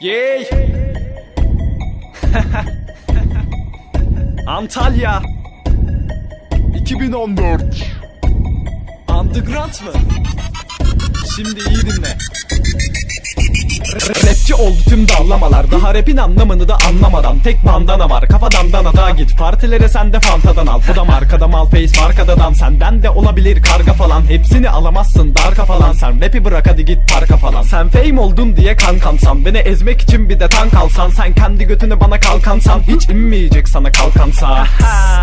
Yey! Antalya 2014 Underground mı? Şimdi iyi dinle. Rapçi oldu tüm dallamalar, daha rapin anlamını da anlamadan. Tek bandana var, kafadan danada git. Partilere sen de fantadan al. Bu da markada Malface, markada dam. Senden de olabilir karga falan. Hepsini alamazsın darka falan. Sen rapi bırak hadi git parka falan. Sen fame oldun diye kankansan, beni ezmek için bir de tank alsan. Sen kendi götünü bana kalkansan, hiç inmeyecek sana kalkansa.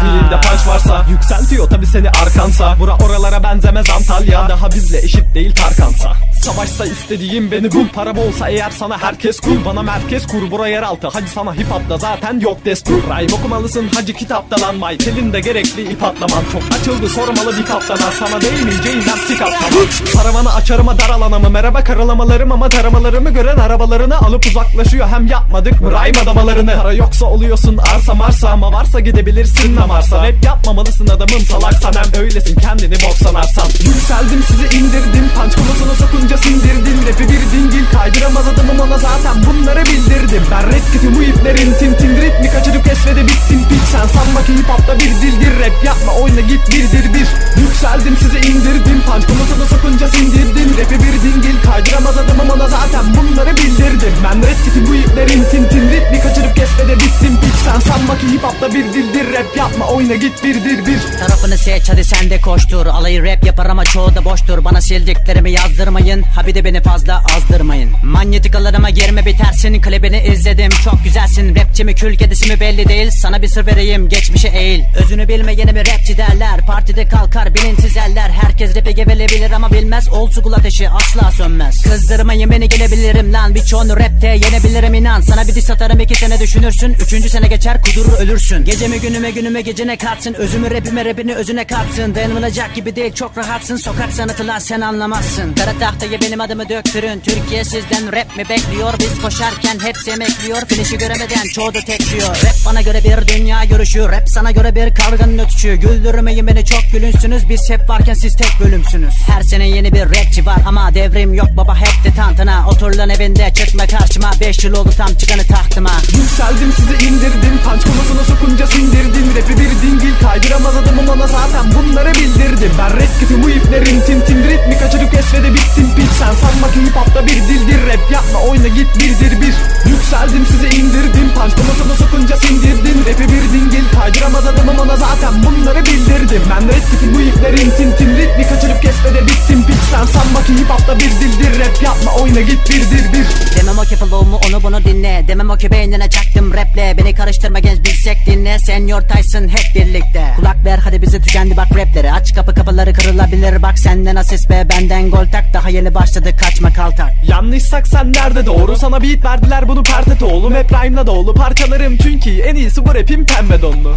Dilinde punch varsa yükseltiyor tabi seni arkansa. Bura oralara benzemez Antalya, daha bizle eşit değil Tarkansa. Savaşsa istediğim beni bul, para bolsa eğer sana herkes kul. Bana merkez kur, bura yeraltı, hacı sana hip hop'ta zaten yok destur. Rhyme okumalısın hacı kitapta lan, Michael'in de gerekli ip atlaman. Çok açıldı sormalı bir kaptana, sana değmeyeceğinden sik atlaman. Paravanı açarıma dar alanımı, merhaba karalamalarım ama taramalarımı gören arabalarını alıp uzaklaşıyor. Hem yapmadık mı rhyme adamalarını? Para yoksa oluyorsun arsa marsa, ama varsa gidebilirsin namarsa. Rap yapmamalısın adamım salaksan, hem öylesin kendini bok sanarsan. Yükseldim sizi indirdim, punch kolasını sokunca sindirdim. Rap'i bir dingil kaydıramaz adamım, ona zaten bunları bildirdim. Ben red kit'i bu iplerin tintin, ritmi kaçırıp kesmede bittim piç. Sen sanma ki hip hop'ta bir dildir, rap yapma oyna git birdir bir. Yükseldim sizi indirdim, punch kolasını sokunca sindirdim. Rap'i bir dingil kaydıramaz adamım, ona zaten bunları bildirdim. Ben red kit'i bu iplerin tintin, ritmi kaçırıp kesmede bittim piç. Sen sanma ki hip hop'ta bir dildir, rap yapma oyna git birdir bir. Tarafını seç hadi sen de koştur, alayı rap yapar ama çoğu da boştur. Bana sildiklerimi yazdırmayın, ha bir de beni fazla azdırmayın. Manyetikalarıma girme bitersin, klibini izledim çok güzelsin. Rapçi mi kül kedisi mi belli değil, sana bir sır vereyim geçmişe eğil. Özünü bilmeyene mi rapçi derler, partide kalkar bilinçsiz eller. Herkes rapi gevelebilir ama bilmez, old school ateşi asla sönmez. Kızdırmayın beni gelebilirim lan, birçoğunu rapte yenebilirim inan. Sana bir diss atarım 2 sene düşünürsün, 3. sene geçer kudurur ölürsün. Gecemi günüme gecene katsın, özümü rapini özüne katsın. Dayanılacak gibi değil çok rahatsın, sokak sanatı lan sen anlamazsın. Kara tahtaya benim adımı döktürün, Türkiye sizden rap mi bekliyor? Biz koşarken hepsi emekliyor, finişi göremeden çoğu da tekliyor. Rap bana göre bir dünya görüşü, rap sana göre bir karganın ötüşü. Güldürmeyin beni çok gülünsünüz, biz hep varken siz tek bölümsünüz. Her sene yeni bir rapçi var ama devrim yok baba, hep de tantana. Otur lan evinde çıkma karşıma, 5 yıl oldu tam çıkanı tahtıma. Yükseldim sizi indirdim, punch kolasını sokunca sindirdim. Rap'i bir dingil kaydıramaz adamım, ona zaten bunları bildirdim. Ben red kit'i bu iplerin tintin, ritmi kaçırıp kesmede bittim piç. Sen sanma ki hip hop'ta bir dildir, rap yapma oyna git birdir bir. Yükseldim sizi indirdim, punch kolasını sokunca sindirdim. Rap'i bir dingil kaydıramaz adamım, ona zaten bunları bildirdim. Ben red kit'i bu iplerin tintin, ritmi kaçırıp kesmede bittim piç. Sen sanma ki hip hop'ta bir dildir, rap yapma oyna git birdir bir. Demem o ki flow'umu onu bunu dinle, demem o ki beynine çaktım raple. Beni karıştırma genç bilsek dinle, Senior Tyson hep birlikte. Kulak ver hadi bizi tükendi bak rapleri, aç kapıları kırılabilir. Bak senden asist be benden gol tak, daha yeni başladı kaçma kaltak. Yanlışsak sen nerede doğru, sana beat verdiler bunu pert et oğlum. Hep rhyme'la dolu parçalarım çünkü en iyisi bu rapim pembe donlu.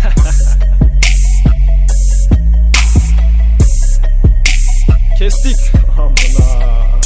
Kestik. Amına.